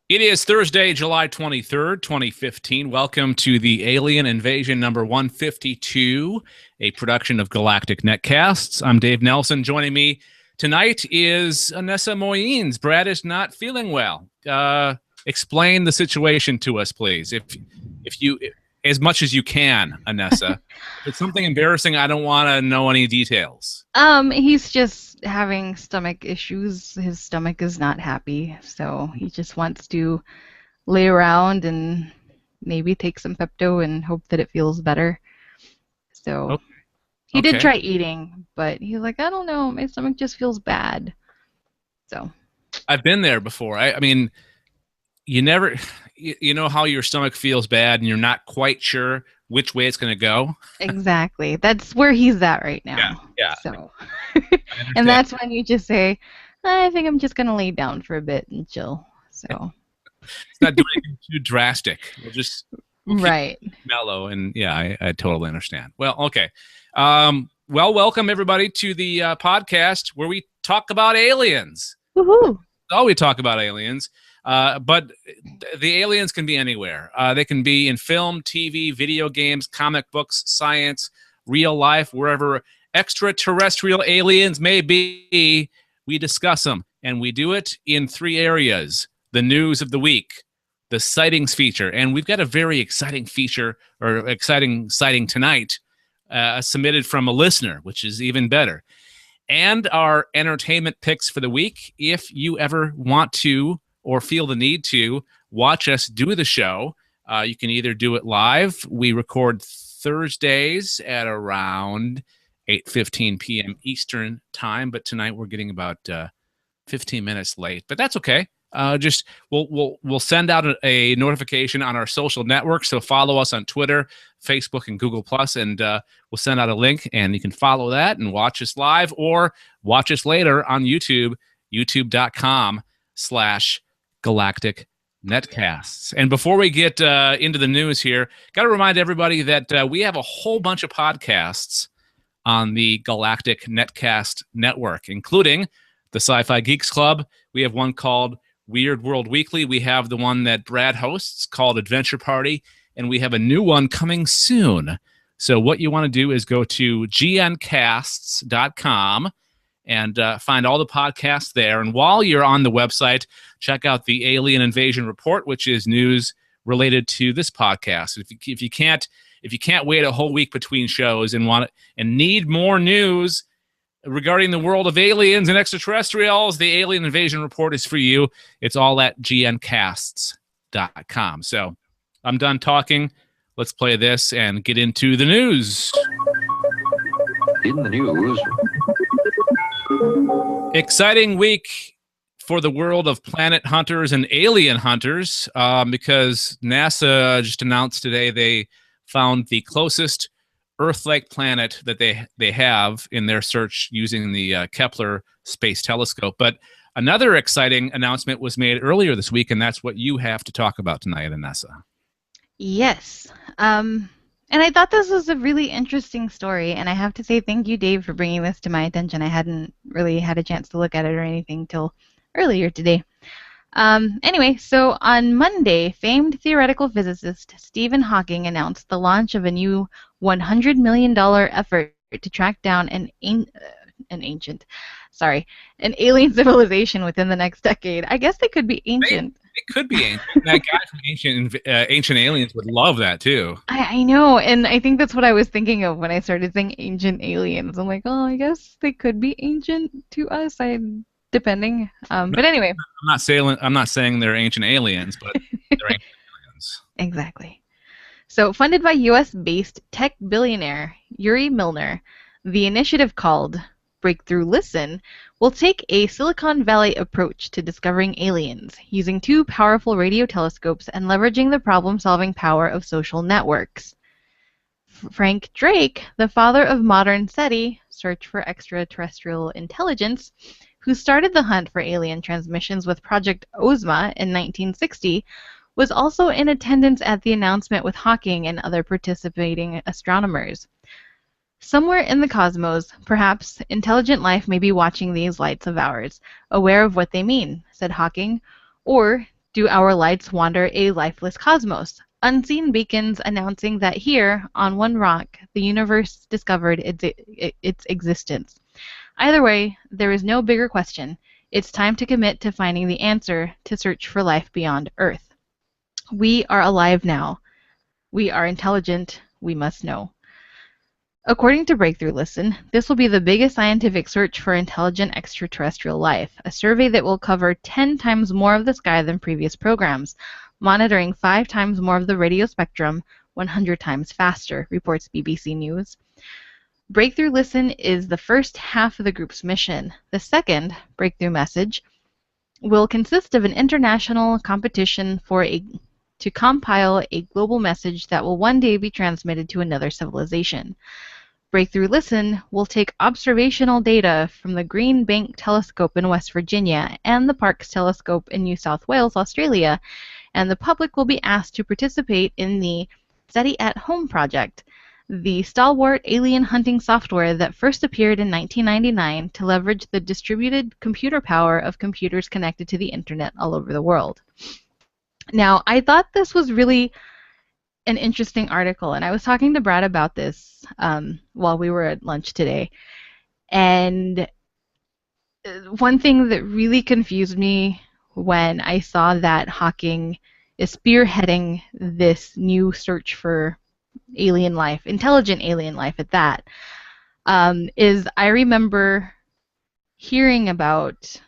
It is Thursday, July 23rd, 2015. Welcome to the Alien Invasion number 152, a production of Galactic Netcasts. I'm Dave Nelson. Joining me tonight is Anessa Moynes. Brad is not feeling well. Explain the situation to us, please, if you, as much as you can, Anessa. If it's something embarrassing, I don't want to know any details. He's just having stomach issues. His stomach is not happy, so he just wants to lay around and maybe take some Pepto and hope that it feels better. So he did try eating, but he's like, I don't know, my stomach just feels bad. So I've been there before. I mean, you never, you know how your stomach feels bad and you're not quite sure which way it's going to go. exactly. That's where he's at right now. Yeah. So and that's when you just say, I think I'm just gonna lay down for a bit and chill. So It's not doing anything too drastic. We'll keep right. mellow, and yeah, I totally understand. Well, okay. Well, welcome everybody to the podcast where we talk about aliens. Woohoo! Oh, we talk about aliens, but the aliens can be anywhere. They can be in film, TV, video games, comic books, science, real life, wherever extraterrestrial aliens may be. We discuss them, and we do it in three areas: the news of the week, the sightings feature, and we've got a very exciting feature or exciting sighting tonight, submitted from a listener, which is even better, and our entertainment picks for the week. If you ever want to or feel the need to watch us do the show, you can either do it live. We record Thursdays at around 8:15 p.m. Eastern time, but tonight we're getting about 15 minutes late, but that's okay. Just we'll send out a notification on our social networks. So follow us on Twitter, Facebook, and Google Plus, and we'll send out a link, and you can follow that and watch us live or watch us later on YouTube, youtube.com/Galactic Netcasts. And before we get into the news here, got to remind everybody that we have a whole bunch of podcasts on the Galactic Netcast network, including the Sci-Fi Geeks Club. We have one called Weird World Weekly. We have the one that Brad hosts called Adventure Party, and we have a new one coming soon. So what you want to do is go to gncasts.com and find all the podcasts there. And while you're on the website, check out the Alien Invasion Report, which is news related to this podcast. If you can't wait a whole week between shows and need more news regarding the world of aliens and extraterrestrials, the Alien Invasion Report is for you. It's all at gncasts.com. So I'm done talking. Let's play this and get into the news. In the news. Exciting week for the world of planet hunters and alien hunters, because NASA just announced today they found the closest Earth-like planet that they have in their search using the Kepler Space Telescope. But another exciting announcement was made earlier this week, and that's what you have to talk about tonight, Anessa. Yes. And I thought this was a really interesting story, and I have to say thank you, Dave, for bringing this to my attention. I hadn't really had a chance to look at it or anything till earlier today. Anyway, so on Monday, famed theoretical physicist Stephen Hawking announced the launch of a new $100 million effort to track down an alien civilization within the next decade. I guess they could be ancient. It could be ancient. That guy from Ancient Aliens would love that too. I know, and I think that's what I was thinking of when I started saying ancient aliens. I'm like, oh, I guess they could be ancient to us. Depending. But anyway. I'm not saying they're ancient aliens, but they're ancient aliens. Exactly. So, funded by U.S.-based tech billionaire Yuri Milner, the initiative called Breakthrough Listen will take a Silicon Valley approach to discovering aliens, using two powerful radio telescopes and leveraging the problem-solving power of social networks. Frank Drake, the father of modern SETI, Search for Extraterrestrial Intelligence, who started the hunt for alien transmissions with Project Ozma in 1960, was also in attendance at the announcement with Hawking and other participating astronomers. Somewhere in the cosmos, perhaps, intelligent life may be watching these lights of ours, aware of what they mean, said Hawking, or do our lights wander a lifeless cosmos? Unseen beacons announcing that here, on one rock, the universe discovered its existence. Either way, there is no bigger question. It's time to commit to finding the answer to search for life beyond Earth. We are alive now. We are intelligent. We must know. According to Breakthrough Listen, this will be the biggest scientific search for intelligent extraterrestrial life, a survey that will cover 10 times more of the sky than previous programs, monitoring 5 times more of the radio spectrum, 100 times faster, reports BBC News. Breakthrough Listen is the first half of the group's mission. The second, Breakthrough Message, will consist of an international competition to compile a global message that will one day be transmitted to another civilization. Breakthrough Listen will take observational data from the Green Bank Telescope in West Virginia and the Parkes Telescope in New South Wales, Australia, and the public will be asked to participate in the SETI at Home project, the stalwart alien hunting software that first appeared in 1999 to leverage the distributed computer power of computers connected to the internet all over the world. Now, I thought this was really an interesting article, and I was talking to Brad about this while we were at lunch today. And one thing that really confused me when I saw that Hawking is spearheading this new search for alien life, intelligent alien life at that, is I remember hearing about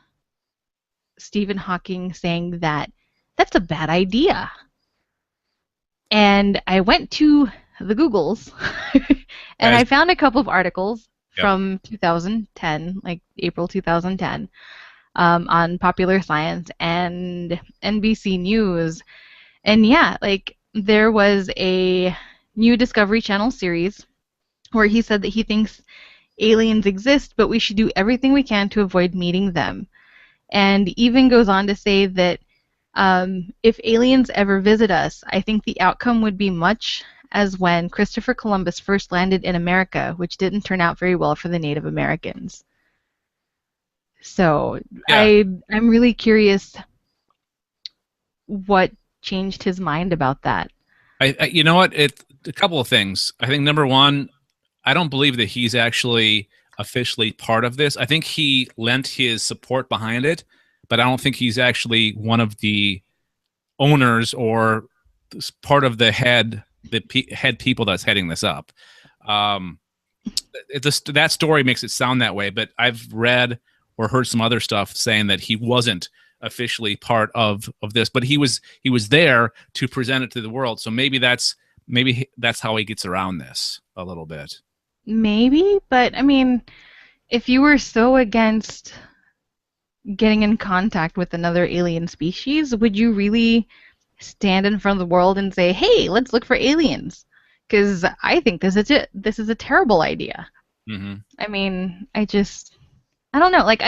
Stephen Hawking saying that that's a bad idea. And I went to the Googles and I found a couple of articles from 2010, like April 2010, on Popular Science and NBC News. And yeah, like there was a new Discovery Channel series where he said that he thinks aliens exist, but we should do everything we can to avoid meeting them. And even goes on to say that if aliens ever visit us, I think the outcome would be much as when Christopher Columbus first landed in America, which didn't turn out very well for the Native Americans. So yeah. I'm really curious what changed his mind about that. You know what? A couple of things. I think number one, I don't believe that he's actually officially part of this. I think he lent his support behind it, but I don't think he's actually one of the owners or part of the head people that's heading this up. That story makes it sound that way, but I've read or heard some other stuff saying that he wasn't officially part of this, but he was there to present it to the world. So maybe that's how he gets around this a little bit. Maybe, but I mean, if you were so against getting in contact with another alien species, would you really stand in front of the world and say, hey, let's look for aliens? Because I think this is a terrible idea. Mm-hmm. I mean, I don't know. Like,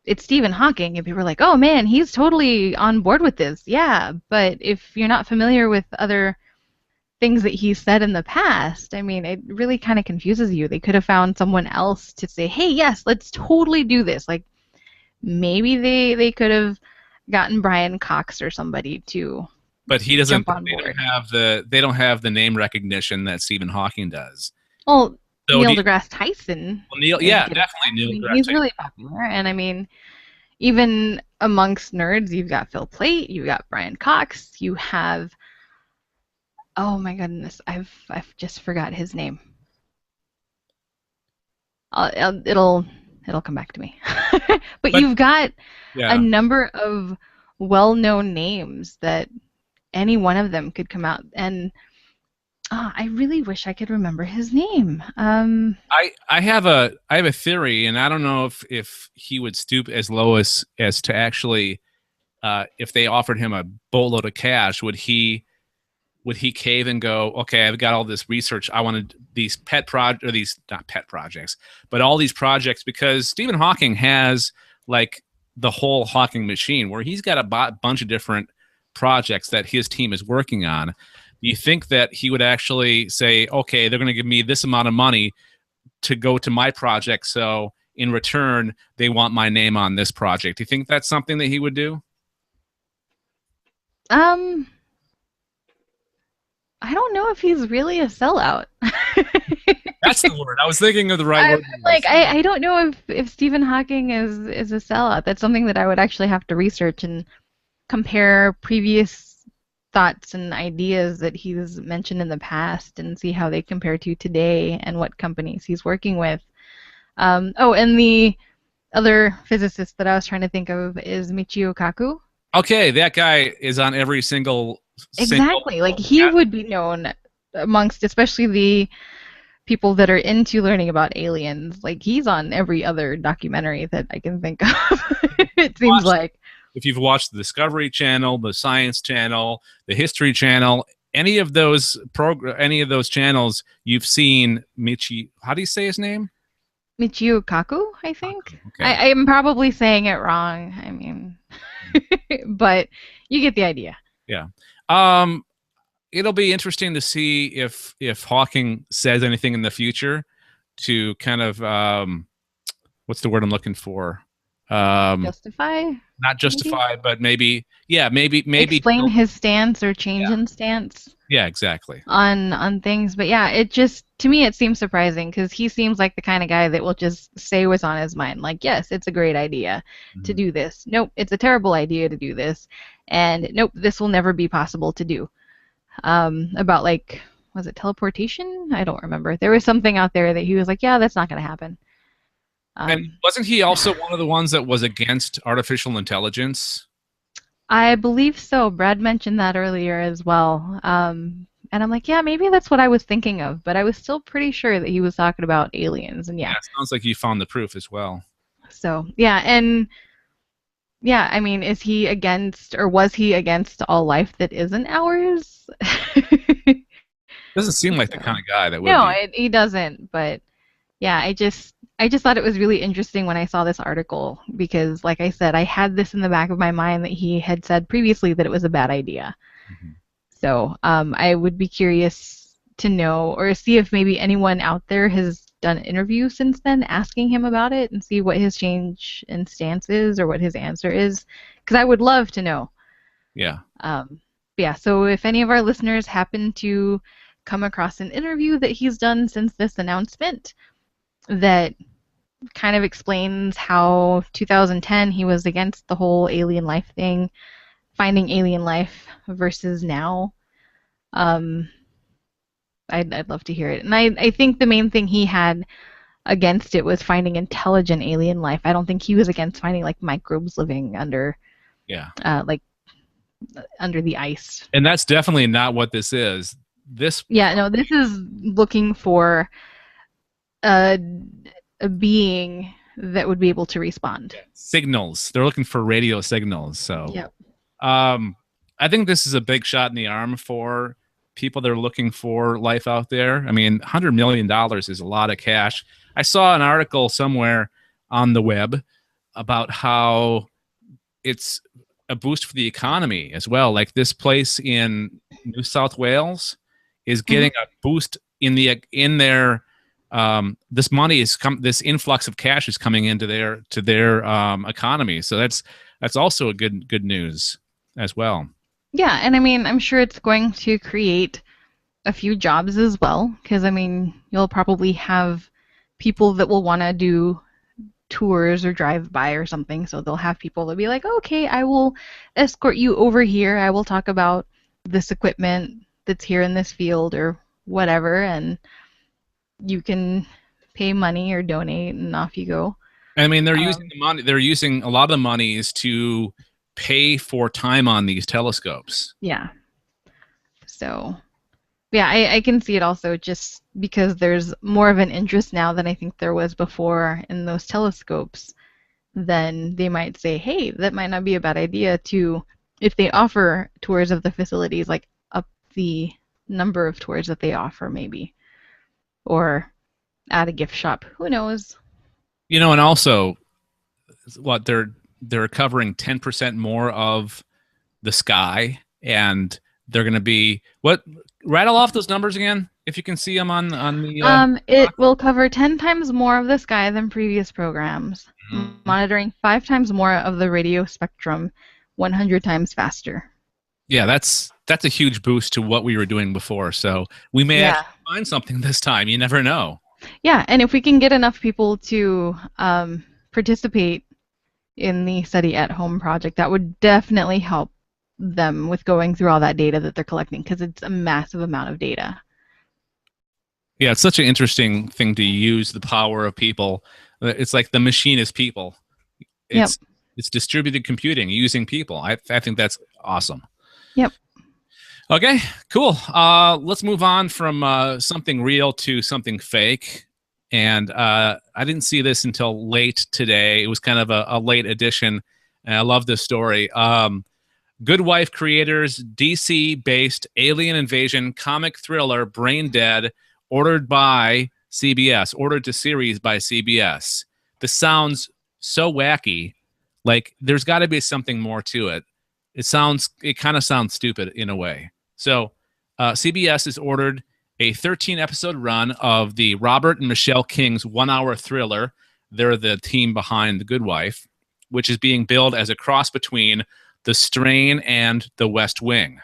it's Stephen Hawking, and people are like, oh man, he's totally on board with this. Yeah, but if you're not familiar with other things that he said in the past, I mean, it really kind of confuses you. They could have found someone else to say, hey, yes, let's totally do this. Like, maybe they could have gotten Brian Cox or somebody to. But he doesn't. Jump on board. They don't have the name recognition that Stephen Hawking does. Well, so Neil deGrasse Tyson. Well, definitely Neil deGrasse Tyson. He's really popular, and I mean, even amongst nerds, you've got Phil Plait, you've got Brian Cox, you have. Oh my goodness, I've just forgot his name. It'll come back to me. but you've got a number of well-known names that any one of them could come out, and I really wish I could remember his name. I have a theory, and I don't know if he would stoop as low as to actually, if they offered him a boatload of cash, would he cave and go, okay, I've got all this research. I wanted these not pet projects, but all these projects, because Stephen Hawking has like the whole Hawking machine where he's got a bunch of different projects that his team is working on. Do you think that he would actually say, okay, they're going to give me this amount of money to go to my project, so in return, they want my name on this project? Do you think that's something that he would do? Um, I don't know if he's really a sellout. That's the word. I was thinking of the right word. Like I don't know if Stephen Hawking is a sellout. That's something that I would actually have to research and compare previous thoughts and ideas that he's mentioned in the past and see how they compare to today and what companies he's working with. Oh, and the other physicist that I was trying to think of is Michio Kaku. Okay, that guy is on every single. Exactly. Like he would be known amongst especially the people that are into learning about aliens. Like he's on every other documentary that I can think of. It seems like. If you've watched the Discovery Channel, the Science Channel, the History Channel, any of those channels, you've seen Michi. How do you say his name? Michio Kaku, I think. Okay. I am probably saying it wrong. I mean, but you get the idea. Yeah. It'll be interesting to see if Hawking says anything in the future to kind of what's the word I'm looking for? Justify? Not justify, but maybe explain his stance or change in stance. Yeah, exactly. On things, but yeah, it just to me it seems surprising because he seems like the kind of guy that will just say what's on his mind. Like, yes, it's a great idea to do this. Nope, it's a terrible idea to do this, and nope, this will never be possible to do. About like, was it teleportation? I don't remember. There was something out there that he was like, yeah, that's not going to happen. And wasn't he also one of the ones that was against artificial intelligence? I believe so. Brad mentioned that earlier as well. And I'm like, yeah, maybe that's what I was thinking of, but I was still pretty sure that he was talking about aliens. And yeah, it sounds like you found the proof as well. So yeah, and yeah, I mean, is he against or was he against all life that isn't ours? Doesn't seem like the kind of guy that would. No, he doesn't. But yeah, I just thought it was really interesting when I saw this article because, like I said, I had this in the back of my mind that he had said previously that it was a bad idea. Mm-hmm. So I would be curious to know or see if maybe anyone out there has done an interview since then asking him about it and see what his change in stance is or what his answer is because I would love to know. Yeah. Yeah, so if any of our listeners happen to come across an interview that he's done since this announcement that kind of explains how 2010 he was against the whole alien life thing, finding alien life versus now, I'd love to hear it. And I think the main thing he had against it was finding intelligent alien life. I don't think he was against finding like microbes living under under the ice. And that's definitely not what this is. This is looking for a being that would be able to respond. Signals. They're looking for radio signals. So yep. I think this is a big shot in the arm for people that are looking for life out there. I mean, $100 million is a lot of cash. I saw an article somewhere on the web about how it's a boost for the economy as well. Like this place in New South Wales is getting a boost in their this money is this influx of cash is coming into their economy. So that's also a good news as well. Yeah, and I mean, I'm sure it's going to create a few jobs as well, because I mean, you'll probably have people that will want to do tours or drive by or something, so they'll have people that'll be like, okay, I will escort you over here, I will talk about this equipment that's here in this field or whatever, and you can pay money or donate and off you go. I mean, they're using the money, they're using a lot of the monies to pay for time on these telescopes. Yeah. So, yeah, I can see it also just because there's more of an interest now than I think there was before in those telescopes. Then they might say, hey, that might not be a bad idea to, if they offer tours of the facilities, like up the number of tours that they offer maybe. Or add a gift shop. Who knows? You know, and also what they're covering 10% more of the sky, and they're going to be rattle off those numbers again if you can see them on the it will cover 10 times more of the sky than previous programs, monitoring 5 times more of the radio spectrum, 100 times faster. Yeah, that's a huge boost to what we were doing before. So we may Yeah. actually find something this time. You never know. Yeah, and if we can get enough people to participate in the study at home project, that would definitely help them with going through all that data that they're collecting, because it's a massive amount of data. Yeah, it's such an interesting thing to use the power of people. It's like the machine is people. It's distributed computing using people. I think that's awesome. Yep. Okay, cool. Let's move on from something real to something fake. And I didn't see this until late today. It was kind of a late edition, and I love this story. Good Wife creators, DC-based alien invasion comic thriller Brain Dead, ordered to series by CBS. This sounds so wacky. Like, there's got to be something more to it. It kind of sounds stupid in a way. So CBS has ordered a 13-episode run of the Robert and Michelle King's one-hour thriller. They're the team behind The Good Wife, which is being billed as a cross between The Strain and The West Wing.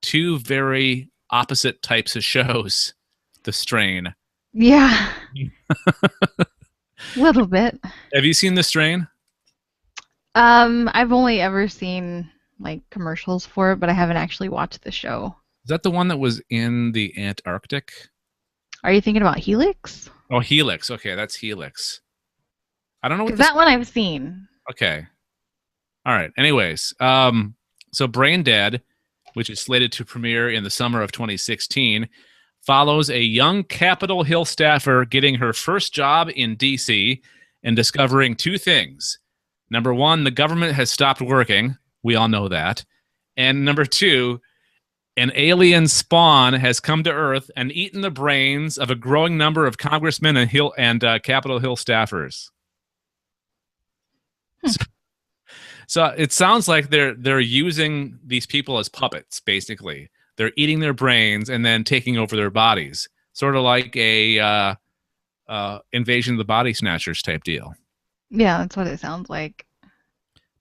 Two very opposite types of shows. The Strain. Yeah. A little bit. Have you seen The Strain? I've only ever seen like commercials for it, but I haven't actually watched the show. Is that the one that was in the Antarctic? Are you thinking about Helix? Oh, Helix. Okay, that's Helix. I don't know what that one I've seen. Okay. All right. Anyways, so Brain Dead, which is slated to premiere in the summer of 2016, follows a young Capitol Hill staffer getting her first job in D.C. and discovering two things. Number one, the government has stopped working. We all know that. And number two, an alien spawn has come to Earth and eaten the brains of a growing number of congressmen and Capitol Hill staffers. So it sounds like they're using these people as puppets, basically. They're eating their brains and then taking over their bodies, sort of like a Invasion of the Body Snatchers type deal. Yeah, that's what it sounds like.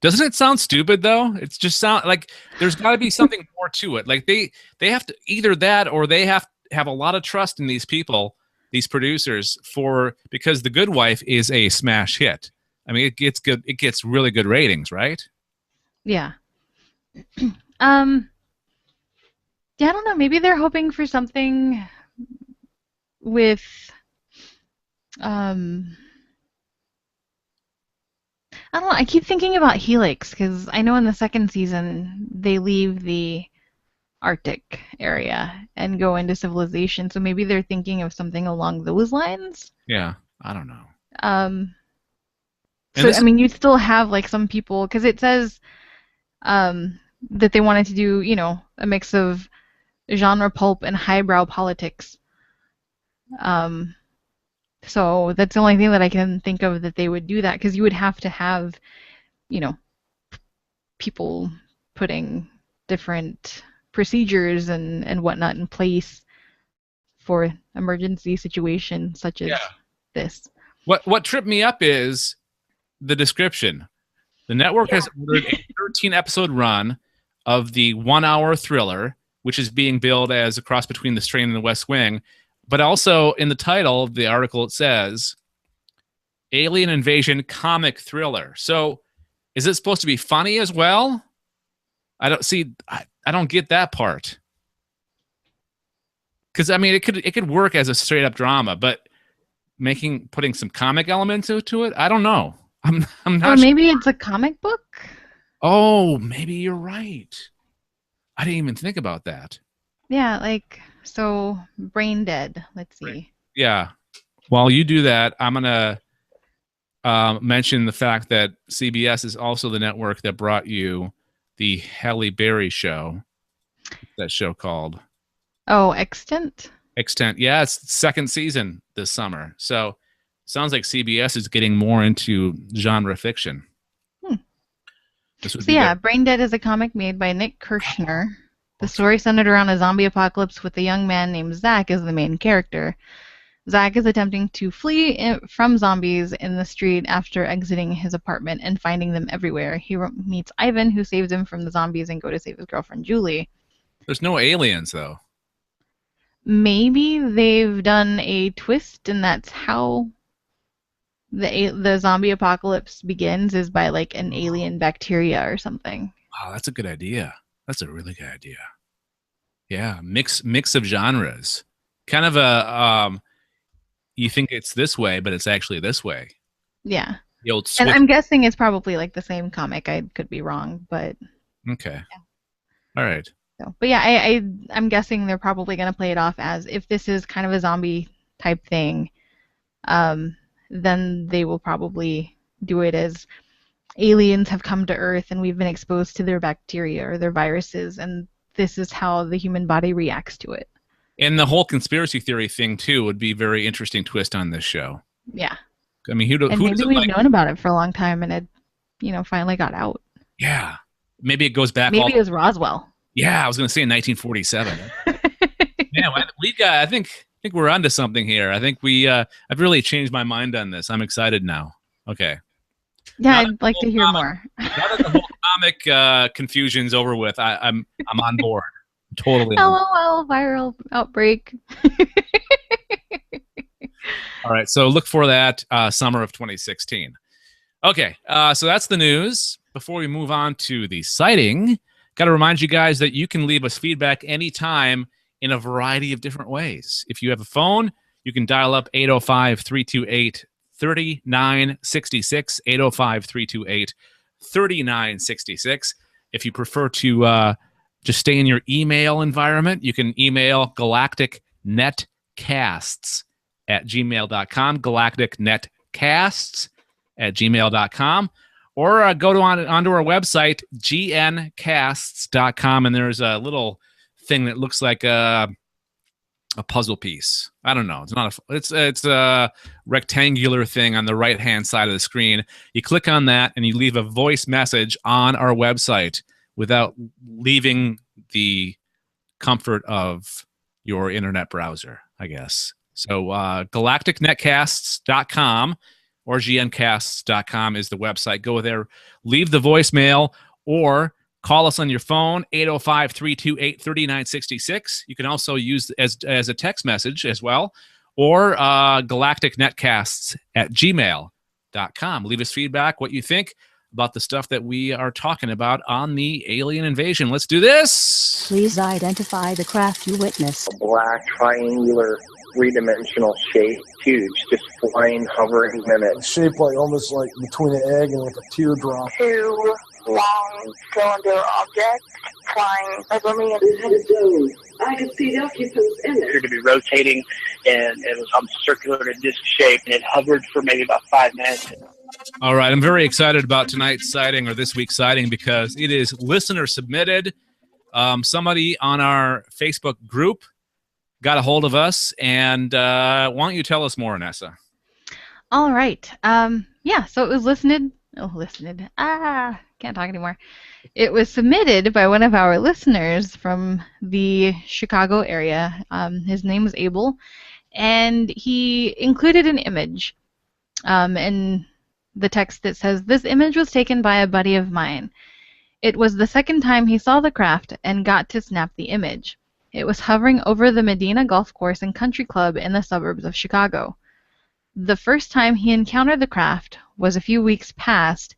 Doesn't it sound stupid though? It's just sound like there's got to be something more to it. Like they have to either that or they have a lot of trust in these people, these producers, because The Good Wife is a smash hit. I mean, it gets really good ratings, right? Yeah. Yeah, I don't know. Maybe they're hoping for something with I don't know. I keep thinking about Helix because I know in the second season they leave the Arctic area and go into civilization. So maybe they're thinking of something along those lines. Yeah, I don't know. So I mean, you'd still have like some people because it says that they wanted to do, a mix of genre pulp and highbrow politics. So that's the only thing that I can think of that they would do that, because you would have to have, people putting different procedures and whatnot in place for emergency situations such as this. What tripped me up is the description. The network has ordered a 13-episode run of the one-hour thriller, which is being billed as a cross between The Strain and The West Wing. But also in the title of the article, it says Alien Invasion Comic Thriller. So is it supposed to be funny as well? I don't get that part. Because I mean, it could work as a straight up drama, but putting some comic elements into it, I don't know. I'm not. Or maybe it's a comic book. Oh, maybe you're right. I didn't even think about that. Yeah, so Brain Dead. Let's see. Yeah. While you do that, I'm gonna mention the fact that CBS is also the network that brought you the Halle Berry show. What's that show called? Oh, Extent? Extent. Yeah, it's second season this summer. So sounds like CBS is getting more into genre fiction. Brain Dead is a comic made by Nick Kirshner. The story centered around a zombie apocalypse with a young man named Zach as the main character. Zach is attempting to flee from zombies in the street after exiting his apartment and finding them everywhere. He meets Ivan, who saves him from the zombies and go to save his girlfriend, Julie. There's no aliens, though. Maybe they've done a twist, and that's how the zombie apocalypse begins, is by like an alien bacteria or something. Wow, that's a good idea. That's a really good idea. Yeah, mix of genres. Kind of a you think it's this way, but it's actually this way. Yeah. The old switch. And I'm guessing it's probably like the same comic. I could be wrong, but okay. Yeah. All right. So, but yeah, I'm guessing they're probably going to play it off as, if this is kind of a zombie type thing, then they will probably do it as aliens have come to Earth and we've been exposed to their bacteria or their viruses, and this is how the human body reacts to it. And the whole conspiracy theory thing too would be a very interesting twist on this show. Yeah. I mean, who maybe doesn't we've like... known about it for a long time, and it, finally got out. Yeah. Maybe it goes back. Maybe it was Roswell. Yeah, I was going to say in 1947. Man, I think we're onto something here. I think I've really changed my mind on this. I'm excited now. Okay. Yeah, I'd like to hear more. Now that the whole comic confusion's over with, I'm on board. Totally. LOL, viral outbreak. All right, so look for that summer of 2016. Okay, so that's the news. Before we move on to the sighting, got to remind you guys that you can leave us feedback anytime in a variety of different ways. If you have a phone, you can dial up 805-328-3966, 805-328-3966. If you prefer to just stay in your email environment, you can email galacticnetcasts@gmail.com, galacticnetcasts@gmail.com, or go onto our website, gncasts.com, and there's a little thing that looks like a puzzle piece. I don't know. It's a rectangular thing on the right-hand side of the screen. You click on that, and you leave a voice message on our website without leaving the comfort of your internet browser, I guess. So galacticnetcasts.com or gncasts.com is the website. Go there, leave the voicemail, or call us on your phone, 805-328-3966. You can also use as a text message as well, or galacticnetcasts@gmail.com. Leave us feedback, what you think about the stuff that we are talking about on the alien invasion. Let's do this. Please identify the craft you witnessed. A black, triangular, three-dimensional shape, huge, just flying, hovering minutes. Shaped like almost like between an egg and like a teardrop. Two long cylinder objects flying over me. It had a dome. I could see the occupants in It it. appeared to be rotating, and it was circular in disc shape, and it hovered for maybe about 5 minutes. All right, I'm very excited about tonight's sighting, or this week's sighting, because it is listener submitted. Somebody on our Facebook group got a hold of us, and why don't you tell us more, Nessa? All right. Yeah, so it was listened. Can't talk anymore. It was submitted by one of our listeners from the Chicago area. His name was Abel, and he included an image in the text that says, "This image was taken by a buddy of mine. It was the second time he saw the craft and got to snap the image. It was hovering over the Medina Golf Course and Country Club in the suburbs of Chicago. The first time he encountered the craft was a few weeks past,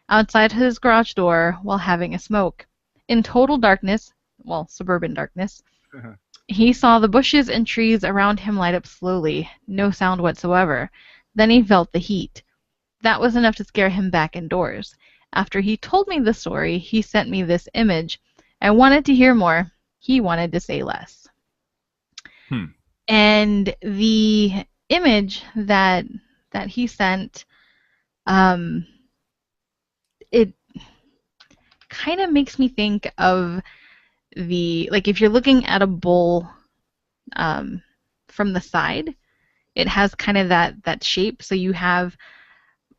outside his garage door while having a smoke. In total darkness, well, suburban darkness, he saw the bushes and trees around him light up slowly, no sound whatsoever. Then he felt the heat. That was enough to scare him back indoors. After he told me the story, he sent me this image. I wanted to hear more. He wanted to say less." And the image that he sent, it kind of makes me think of if you're looking at a bowl from the side, it has kind of that shape. So you have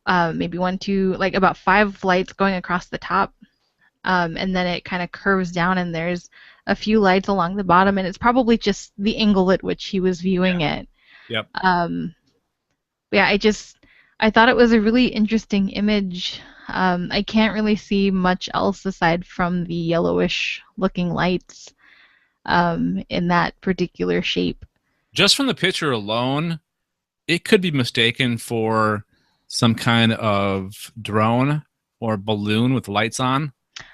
maybe about 5 lights going across the top, and then it kind of curves down, and there's a few lights along the bottom, and it's probably just the angle at which he was viewing it. Yep. Yeah, I thought it was a really interesting image. I can't really see much else aside from the yellowish looking lights in that particular shape. Just from the picture alone, it could be mistaken for some kind of drone or balloon with lights on.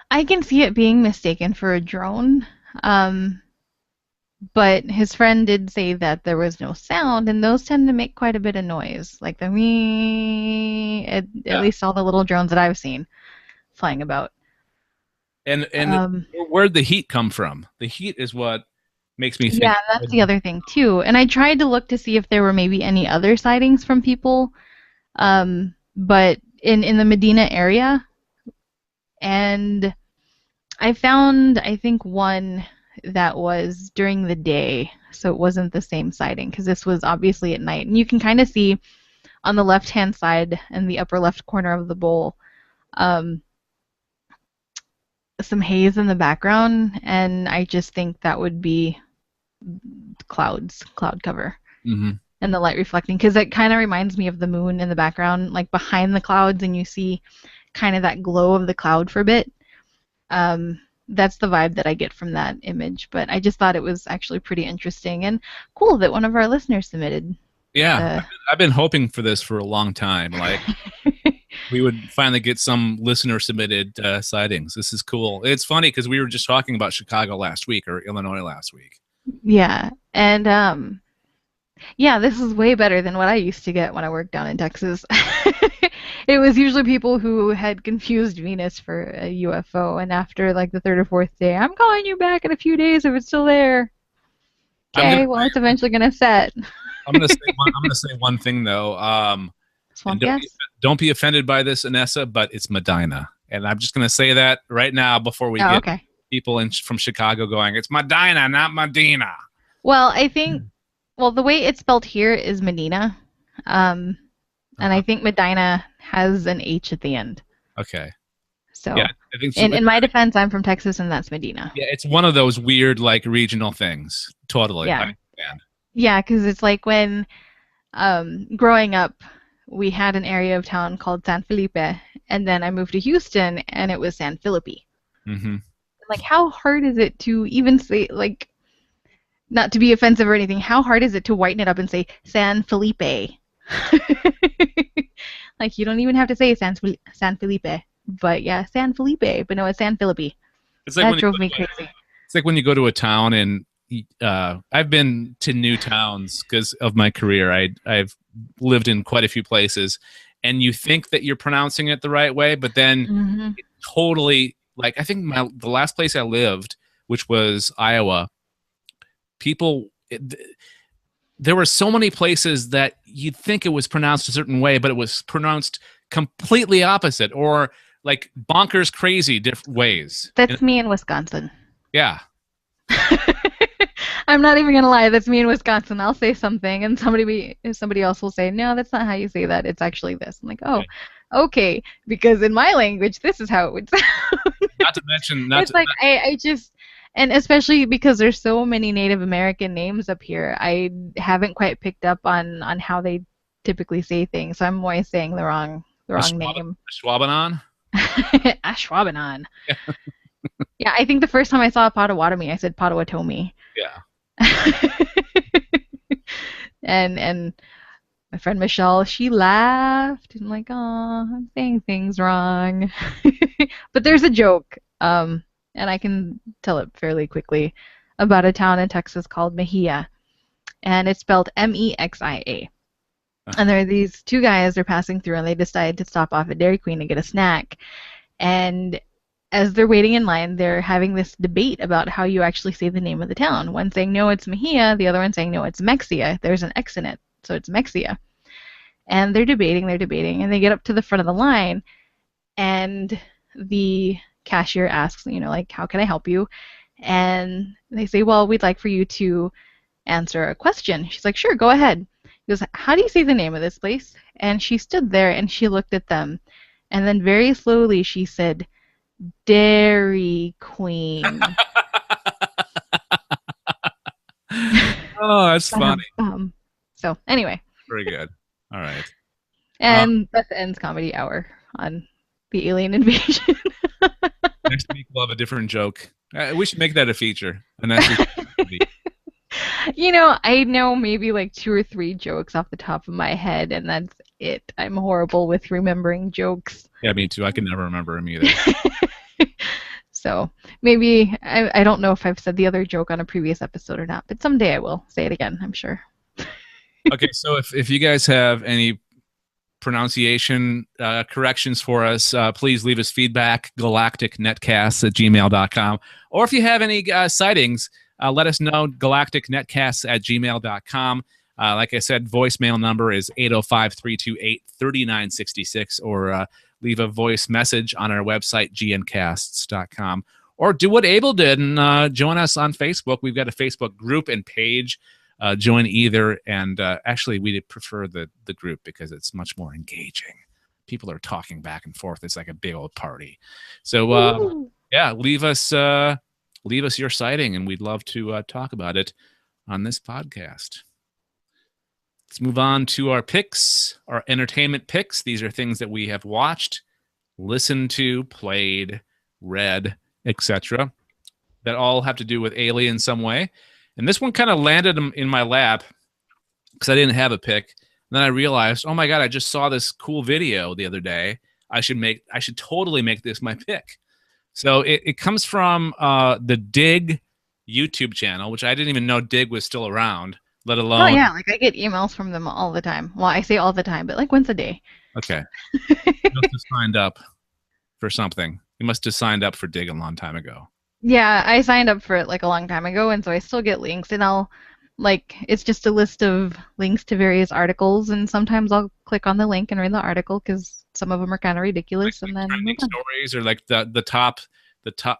I can see it being mistaken for a drone. But his friend did say that there was no sound, and those tend to make quite a bit of noise, like the wee. At least all the little drones that I've seen flying about. And where'd the heat come from? The heat is what makes me think. Yeah, that's the other thing too. And I tried to look to see if there were maybe any other sightings from people, but in the Medina area, and I found, I think, one that was during the day, so it wasn't the same sighting because this was obviously at night. And you can kind of see on the left-hand side in the upper left corner of the bowl some haze in the background, and I just think that would be cloud cover. Mm-hmm. And the light reflecting, because it kind of reminds me of the moon in the background, like behind the clouds, and you see kind of that glow of the cloud for a bit. That's the vibe that I get from that image, but I just thought it was actually pretty interesting and cool that one of our listeners submitted. Yeah, I've been hoping for this for a long time. Like, we would finally get some listener-submitted sightings. This is cool. It's funny because we were just talking about Chicago last week, or Illinois last week. Yeah, and yeah, this is way better than what I used to get when I worked down in Texas. It was usually people who had confused Venus for a UFO, and after like the third or fourth day, I'm calling you back in a few days if it's still there. Okay, well, it's eventually gonna set. I'm gonna say one thing though. Don't be offended by this, Anessa, but it's Medina, and I'm just gonna say that right now before we get people from Chicago going. It's Medina, not Medina. Well, I think. Well, the way it's spelled here is Medina, and I think Medina has an H at the end. Okay. So, yeah, I think so. In my defense, I'm from Texas, and that's Medina. Yeah, it's one of those weird, like, regional things. Totally. Yeah. Yeah, because it's like when growing up, we had an area of town called San Felipe, and then I moved to Houston, and it was San Felipe. Mm-hmm. Like, how hard is it to even say, like, not to be offensive or anything, how hard is it to whiten it up and say San Felipe? Like, you don't even have to say San Felipe. But yeah, San Felipe. But no, it's San Felipe. It's like that drove me crazy. It's like when you go to a town, and I've been to new towns because of my career. I've lived in quite a few places, and you think that you're pronouncing it the right way, but then it totally, like, I think the last place I lived, which was Iowa, there were so many places that you'd think it was pronounced a certain way, but it was pronounced completely opposite, or like bonkers crazy different ways. That's me in Wisconsin. Yeah. I'm not even gonna lie, that's me in Wisconsin. I'll say something and somebody else will say, no, that's not how you say that, it's actually this. I'm like, oh, okay, because in my language this is how it would sound. Not to mention I just, and especially because there's so many Native American names up here, I haven't quite picked up on how they typically say things. So I'm always saying the wrong name. Ashwaubenon? Ashwaubenon. Yeah, I think the first time I saw a Potawatomi, I said Potawatomi. Yeah. And my friend Michelle, she laughed. I'm like, oh, I'm saying things wrong. But there's a joke. And I can tell it fairly quickly, about a town in Texas called Mejia, and it's spelled Mexia. And there are these two guys, they're passing through, and they decide to stop off at Dairy Queen to get a snack. And as they're waiting in line, they're having this debate about how you actually say the name of the town. One saying, no, it's Mejia, the other one saying, no, it's Mexia. There's an X in it, so it's Mexia. And they're debating, and they get up to the front of the line, and the cashier asks, like, how can I help you? And they say, well, we'd like for you to answer a question. She's like, sure, go ahead. He goes, how do you say the name of this place? And she stood there and she looked at them, and then very slowly she said, Dairy Queen. Oh, that's funny. So anyway, Very good. All right. and that ends Comedy Hour on the alien invasion. Next week we'll have a different joke. We should make that a feature. And that's You know, I know maybe like 2 or 3 jokes off the top of my head, and that's it. I'm horrible with remembering jokes. yeah, me too. I can never remember them either. So maybe I don't know if I've said the other joke on a previous episode or not, but someday I will say it again, I'm sure. Okay, so if you guys have any pronunciation corrections for us, please leave us feedback, galacticnetcasts@gmail.com. Or if you have any sightings, let us know, galacticnetcasts@gmail.com. Like I said, voicemail number is 805-328-3966, or leave a voice message on our website, gncasts.com. Or do what Abel did and join us on Facebook. We've got a Facebook group and page. Join either, and actually we prefer the group because it's much more engaging. People are talking back and forth. It's like a big old party. So yeah, leave us your sighting, and we'd love to talk about it on this podcast. Let's move on to our picks, our entertainment picks. These are things that we have watched, listened to, played, read, etc. that all have to do with alien some way. And this one kind of landed in my lap because I didn't have a pick. And then I realized, oh my God, I just saw this cool video the other day. I should totally make this my pick. So it comes from the Dig YouTube channel, which I didn't even know Dig was still around, let alone. Oh yeah, like I get emails from them all the time. Well, I say all the time, but like once a day. Okay. You must have signed up for something. You must have signed up for Dig a long time ago. Yeah, I signed up for it like a long time ago, and so I still get links, and it's just a list of links to various articles, and sometimes I'll click on the link and read the article because some of them are kind of ridiculous, and then trending stories or like the top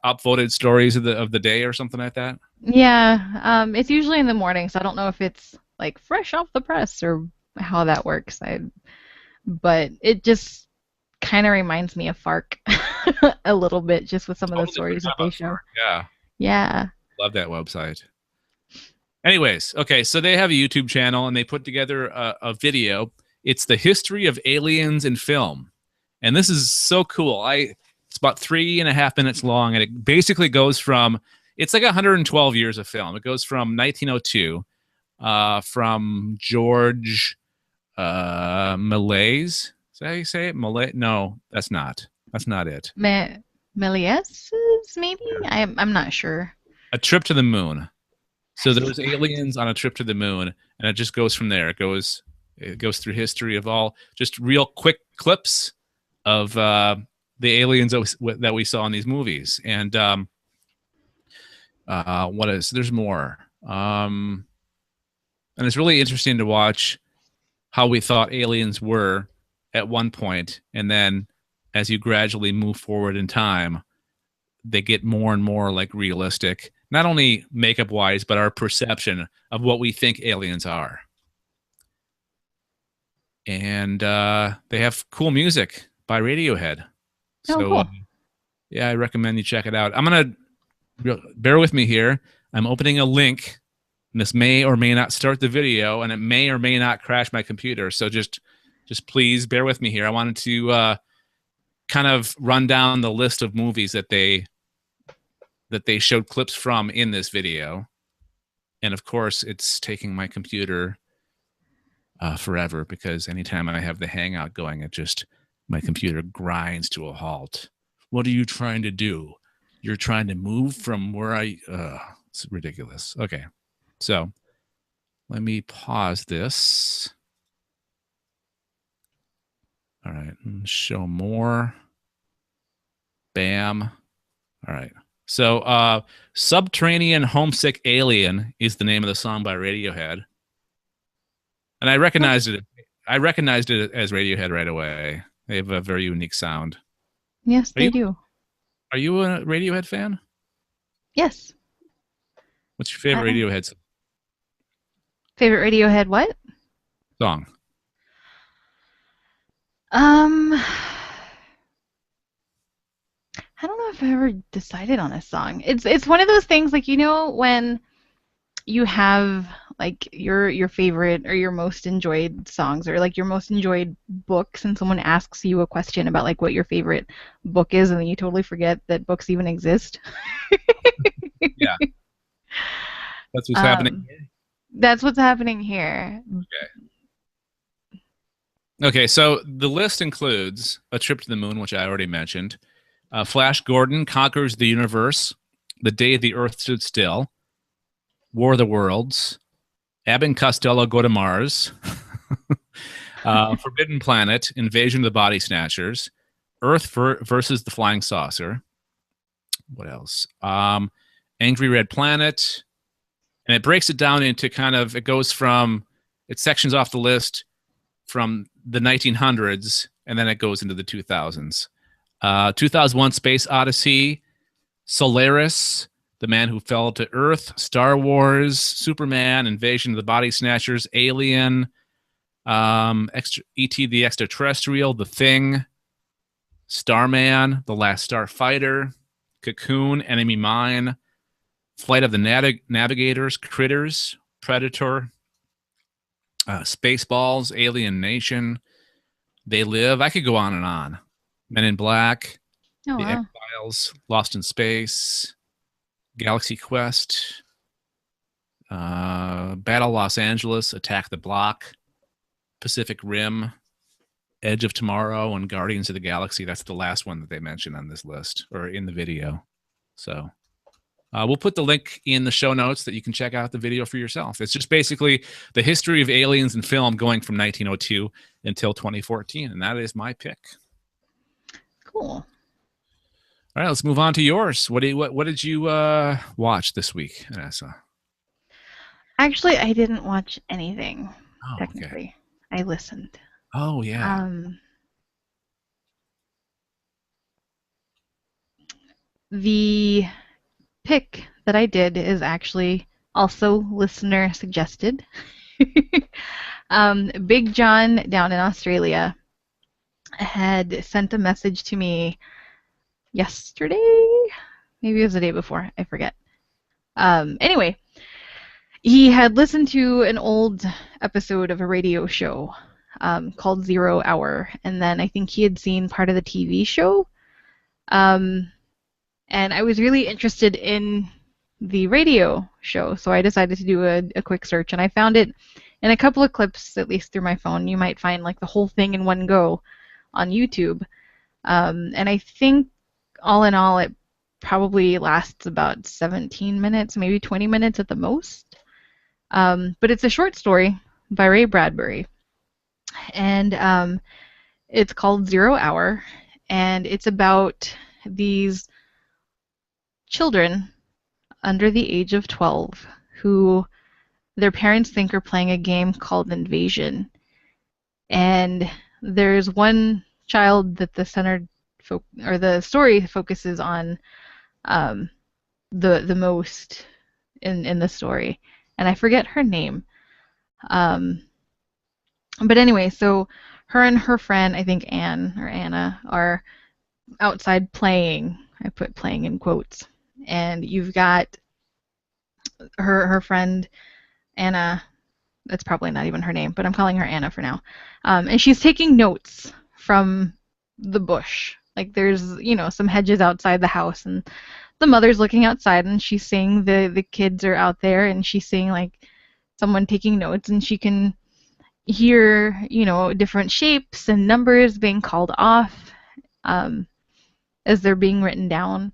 upvoted stories of the day or something like that. Yeah, it's usually in the morning, so I don't know if it's like fresh off the press or how that works. But it just kind of reminds me of FARC a little bit, just with some of the stories that they show. Yeah. Yeah. Love that website. Anyways, okay, so they have a YouTube channel, and they put together a video. It's the history of aliens in film. And this is so cool. It's about 3.5 minutes long, and it basically goes from, it's like 112 years of film. It goes from 1902, from George Méliès. Is that how you say it? No, that's not it. Méliès, maybe? I'm not sure. A Trip to the Moon. So there was aliens on a trip to the moon, and it just goes from there. It goes through history of all, just real quick clips of the aliens that we saw in these movies. And there's more. And it's really interesting to watch how we thought aliens were at one point, and then as you gradually move forward in time, they get more and more like realistic, not only makeup wise, but our perception of what we think aliens are. And they have cool music by Radiohead. Oh, so cool. Yeah, I recommend you check it out. I'm gonna bear with me here. I'm opening a link, and this may or may not start the video, and it may or may not crash my computer. So just please bear with me here. I wanted to kind of run down the list of movies that they showed clips from in this video. And of course, it's taking my computer forever, because anytime I have the Hangout going, my computer grinds to a halt. What are you trying to do? You're trying to move from where it's ridiculous. Okay, so let me pause this. All right, show more. Bam. All right. So Subterranean Homesick Alien is the name of the song by Radiohead. And I recognized it. I recognized it as Radiohead right away. They have a very unique sound. Yes, they do. Are you a Radiohead fan? Yes. What's your favorite Radiohead song? Favorite Radiohead what? Song. I don't know if I ever decided on a song. It's one of those things, like, you know, when you have like your favorite or your most enjoyed songs or like your most enjoyed books, and someone asks you a question about like what your favorite book is, and then you totally forget that books even exist. Yeah. That's what's happening. That's what's happening here. Okay, so the list includes A Trip to the Moon, which I already mentioned. Flash Gordon Conquers the Universe, The Day the Earth Stood Still, War of the Worlds, Abbott and Costello Go to Mars, Forbidden Planet, Invasion of the Body Snatchers, Earth versus the Flying Saucer. What else? Angry Red Planet. And it breaks it down into kind of, it goes from, it sections off the list from the 1900s, and then it goes into the 2000s. 2001 Space Odyssey, Solaris, The Man Who Fell to Earth, Star Wars, Superman, Invasion of the Body Snatchers, Alien, E.T. the Extraterrestrial, The Thing, Starman, The Last Starfighter, Cocoon, Enemy Mine, Flight of the Navigators, Critters, Predator, Spaceballs, Alien Nation, They Live. I could go on and on. Men in Black, Oh, The wow. X-Files, Lost in Space, Galaxy Quest, Battle Los Angeles, Attack the Block, Pacific Rim, Edge of Tomorrow, and Guardians of the Galaxy. That's the last one that they mentioned on this list or in the video. So we'll put the link in the show notes that you can check out the video for yourself. It's just basically the history of aliens in film going from 1902 until 2014, and that is my pick. Cool. All right, let's move on to yours. What did you watch this week, Vanessa? Actually, I didn't watch anything, Oh, technically. Okay. I listened. Oh, yeah. The pick that I did is actually also listener suggested. Big John down in Australia had sent a message to me yesterday. Maybe it was the day before. I forget. Anyway, he had listened to an old episode of a radio show called 0 Hour, and then I think he had seen part of the TV show. And I was really interested in the radio show, so I decided to do a quick search, and I found it in a couple of clips, at least through my phone. You might find like the whole thing in one go on YouTube. And I think all in all, it probably lasts about 17 minutes, maybe 20 minutes at the most. But it's a short story by Ray Bradbury. And it's called 0 Hour, and it's about these children under the age of 12 who their parents think are playing a game called Invasion. And there's one child that the story focuses on the most in the story, and I forget her name. But anyway, so her and her friend, I think Anne or Anna, are outside playing. I put playing in quotes. And you've got her friend Anna. That's probably not even her name, but I'm calling her Anna for now. And she's taking notes from the bush. Like there's, some hedges outside the house, and the mother's looking outside, and she's seeing the kids are out there, and she's seeing like someone taking notes, and she can hear, different shapes and numbers being called off as they're being written down,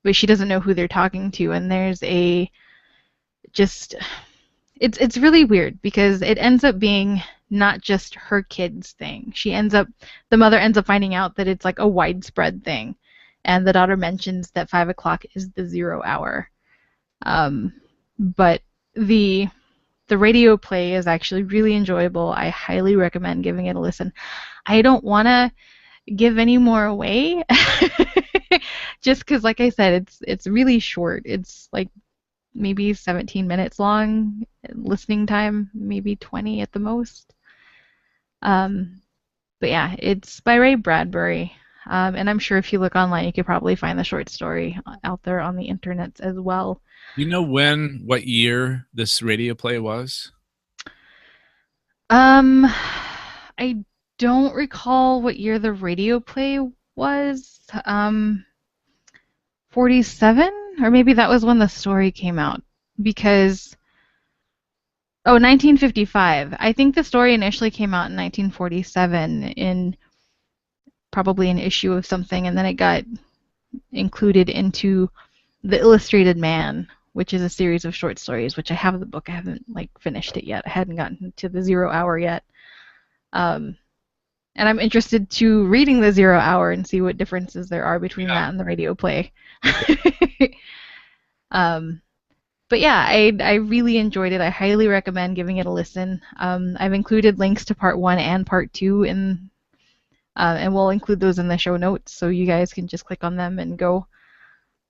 but she doesn't know who they're talking to. And there's it's really weird because it ends up being not just her kid's thing. The mother ends up finding out that it's like a widespread thing, and the daughter mentions that 5 o'clock is the 0 hour. But the radio play is actually really enjoyable. I highly recommend giving it a listen. I don't want to give any more away just because, like I said, it's really short. It's like maybe 17 minutes long listening time, maybe 20 at the most. But yeah, it's by Ray Bradbury. And I'm sure if you look online, you could probably find the short story out there on the internet as well. You know what year this radio play was? I don't recall what year the radio play was. 47? Or maybe that was when the story came out. Because, 1955. I think the story initially came out in 1947 in probably an issue of something, and then it got included into The Illustrated Man, which is a series of short stories, which I have the book. I haven't finished it yet. I hadn't gotten to the 0 Hour yet. And I'm interested to reading the 0 Hour and see what differences there are between that and the radio play. But yeah, I really enjoyed it. I highly recommend giving it a listen. I've included links to part 1 and part 2 in, and we'll include those in the show notes, so you guys can just click on them and go.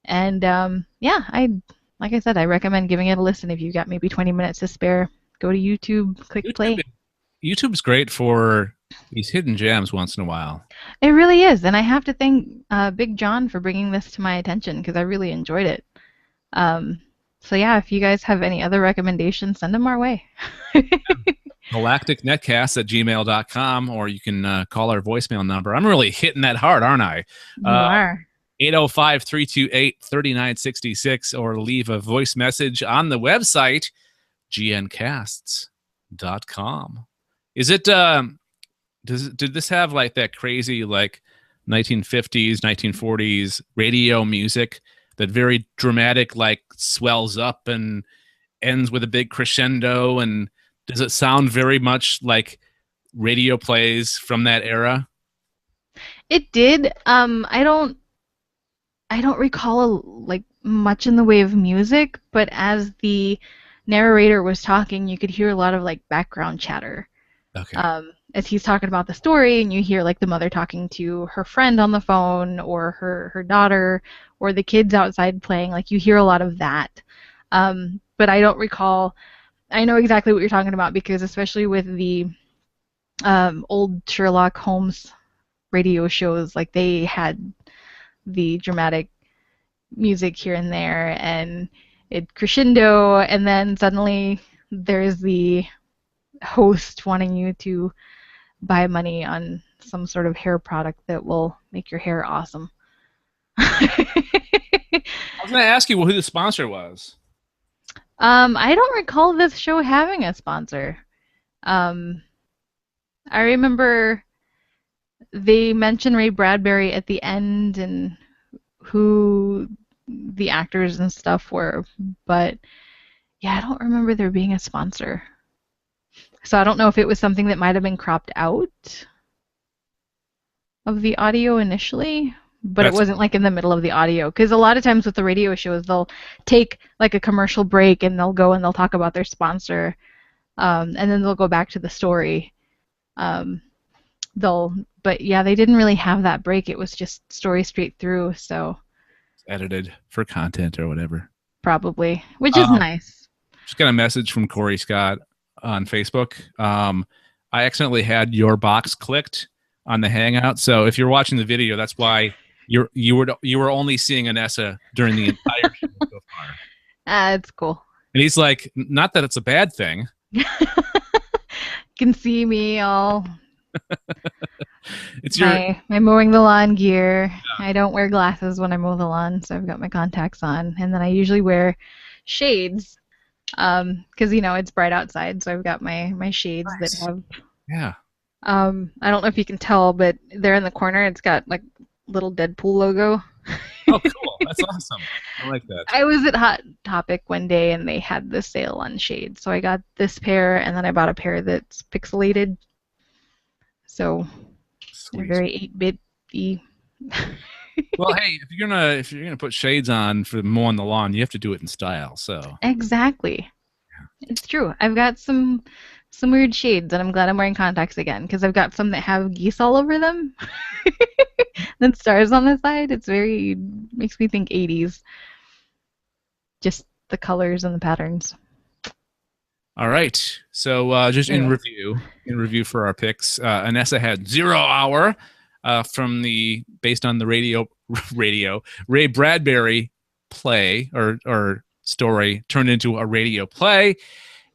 And yeah, like I said, I recommend giving it a listen if you've got maybe 20 minutes to spare. Go to YouTube, click play. YouTube's great for these hidden gems once in a while. It really is, and I have to thank Big John for bringing this to my attention because I really enjoyed it. So yeah, if you guys have any other recommendations, send them our way. galacticnetcast@gmail.com, or you can call our voicemail number. I'm really hitting that hard, aren't I? You are. 805-328-3966, or leave a voice message on the website, gncasts.com. Is it, did this have that crazy 1950s, 1940s radio music that very dramatic, swells up and ends with a big crescendo? And does it sound very much like radio plays from that era? It did. I don't recall much in the way of music, but as the narrator was talking, you could hear a lot of background chatter. Okay. As he's talking about the story, and you hear the mother talking to her friend on the phone, or her daughter, or the kids outside playing. You hear a lot of that. But I don't recall. I know exactly what you're talking about, because especially with the old Sherlock Holmes radio shows, they had the dramatic music here and there, and it crescendo, and then suddenly there's the host wanting you to buy money on some sort of hair product that will make your hair awesome. I was going to ask you who the sponsor was. I don't recall this show having a sponsor. I remember they mentioned Ray Bradbury at the end and who the actors and stuff were, but yeah, I don't remember there being a sponsor. So I don't know if it was something that might have been cropped out of the audio initially, but it wasn't in the middle of the audio. Because a lot of times with the radio shows, they'll take a commercial break and they'll go and they'll talk about their sponsor, and then they'll go back to the story. But yeah, they didn't really have that break. It was just story straight through. So it's edited for content or whatever. Probably, which is nice. Just got a message from Corey Scott on Facebook. I accidentally had your box clicked on the Hangout, so if you're watching the video, that's why you were only seeing Anessa during the entire show so far. It's cool. And he's like, not that it's a bad thing. You can see me all. It's my mowing the lawn gear. Yeah. I don't wear glasses when I mow the lawn, so I've got my contacts on, and then I usually wear shades. Because it's bright outside, so I've got my shades that have. Yeah. I don't know if you can tell, but there in the corner, it's got little Deadpool logo. Oh, cool! That's awesome. I like that. I was at Hot Topic one day, and they had this sale on shades, so I got this pair, and then I bought a pair that's pixelated. So, they're very 8-bit-y. Well, hey, if you're gonna put shades on for mowing the lawn, you have to do it in style. So exactly, it's true. I've got some weird shades, and I'm glad I'm wearing contacts again because I've got some that have geese all over them, then stars on the side. It's makes me think 80s. Just the colors and the patterns. All right, so just in review for our picks, Anessa had 0 Hour. based on the Ray Bradbury play or story turned into a radio play.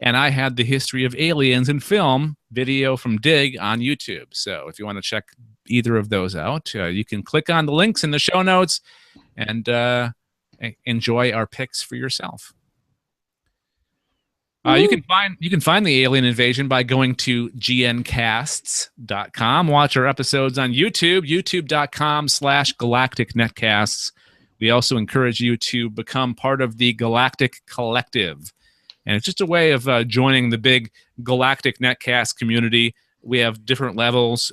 And I had the history of aliens in film video from Dig on YouTube. So if you want to check either of those out, you can click on the links in the show notes and enjoy our picks for yourself. You can find the alien invasion by going to gncasts.com. Watch our episodes on YouTube, youtube.com/galacticnetcasts. We also encourage you to become part of the Galactic Collective. And it's just a way of joining the big Galactic Netcast community. We have different levels.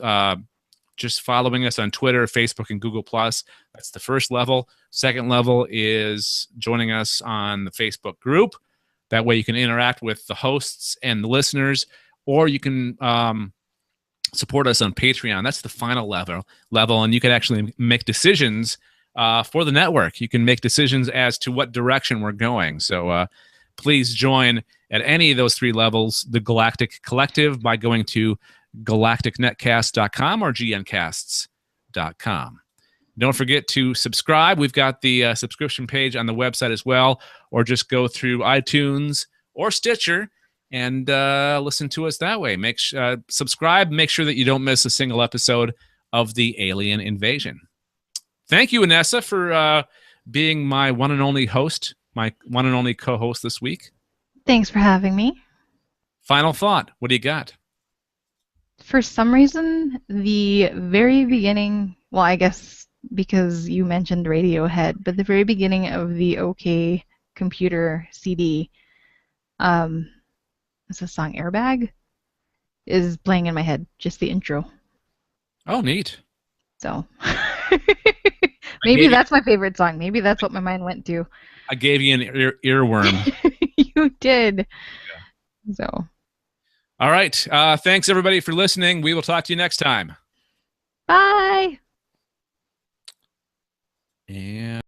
Just following us on Twitter, Facebook, and Google+. That's the first level. Second level is joining us on the Facebook group. That way you can interact with the hosts and the listeners, or you can support us on Patreon. That's the final level, and you can actually make decisions for the network. You can make decisions as to what direction we're going. So please join at any of those three levels, the Galactic Collective, by going to galacticnetcast.com or gncasts.com. Don't forget to subscribe. We've got the subscription page on the website as well, or just go through iTunes or Stitcher and listen to us that way. Subscribe. Make sure that you don't miss a single episode of the Alien Invasion. Thank you, Anessa, for being my one and only host, my one and only co-host this week. Thanks for having me. Final thought. What do you got? For some reason, the very beginning, well, I guess because you mentioned Radiohead, but the very beginning of the OK Computer CD, it's a song Airbag, is playing in my head, just the intro. Oh, neat. So maybe that's my favorite song. Maybe that's what my mind went to. I gave you an earworm. You did. Yeah. So. All right. Thanks, everybody, for listening. We will talk to you next time. Bye. And